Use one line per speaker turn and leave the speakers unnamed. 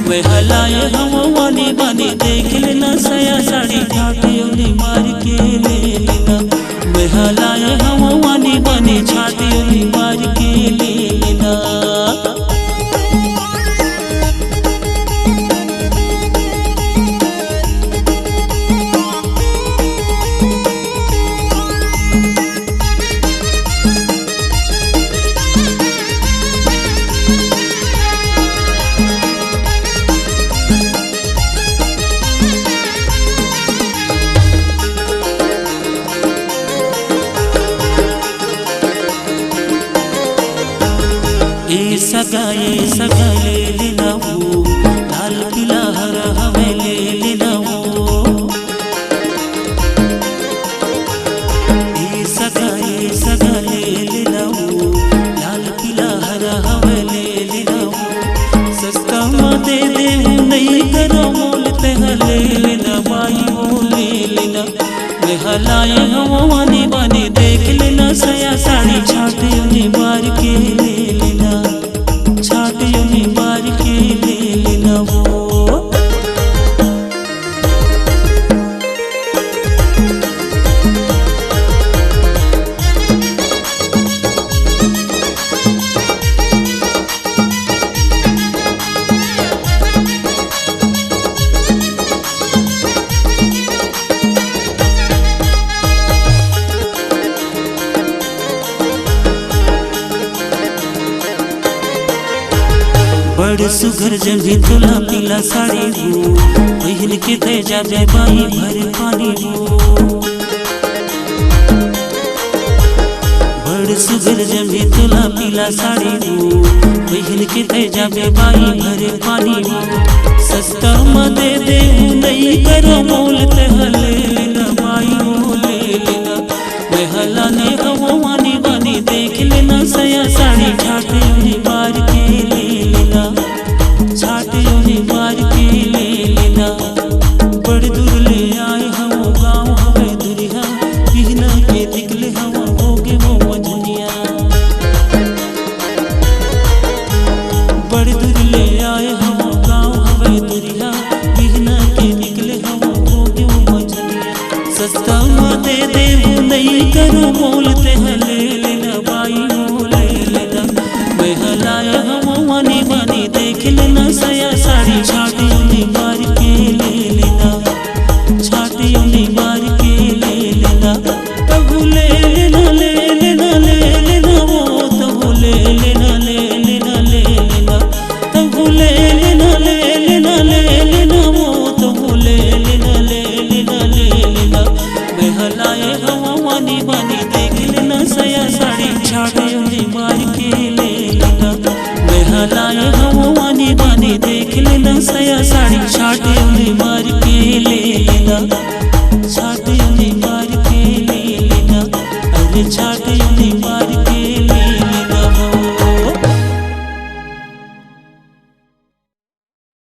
वे हलाए हम वानी बानी देख लेना सया साड़ी छाटी उन्हें मार के ले लेना। वे हलाए हम वानी बानी छाटी उन्हें मार के ले लेना। ये सगा ले लेना वो लाल पीला हरा हमें ले लेना वो। ये सगा ले लेना वो लाल पीला हरा हमें ले लेना वो। सस्ता में दे दे नहीं करो मोल ते ले लेना भाई वो ले लेना। वे हलाए हम वानी बानी देख लेना सया साड़ी छाटी उन्हें मार के ले लेना। छाटी उन्हें मार के ले लेना वो। बड़ सुघर जंगी तुला पीला साड़ी हो पहन के दे जाबे बाई भर पानी हो। बड़ सुघर जंगी तुला पीला साड़ी हो पहन के दे जाबे बाई भर पानी हो। सस्ता में दे दे नहीं करो मोल ते ले लेना बाई हो ले लेना। वे हलाने हम वानी बानी देख लेना सया साड़ी छाटी उन्हें मार के ले लेना। छाटी उन्हें मार के ले लेना। बड़ दूर ले आए हम गाँव हवे दुरिया बिहना के निकले हम होगे वो मजनिया। बड़ दूर ले आए हम गाँव हवे दुरिया बिहना के निकले हम होगे वो मजनिया। सस्ता में दे दे नहीं करो मोल ते ले लेना बाई हो ले लेना। वे हलाए हम वानी बानी देख लेना सया साड़ी छाटी उन्हें मार के ले लेना। छाटी उन्हें मार के ले लेना। तबु ले लेना ले लेना ले लेना वो। तबु ले लेना ले लेना ले लेना। तबु ले लेना ले लेना ले लेना वो। तबु ले लेना ले लेना ले लेना। वे हलाए हम वानी बानी देख लेना सया साड़ी छाटी उन्हें मार के ले लेना। वे हलाए हम वानी बानी देख लेना सया साड़ी छाटी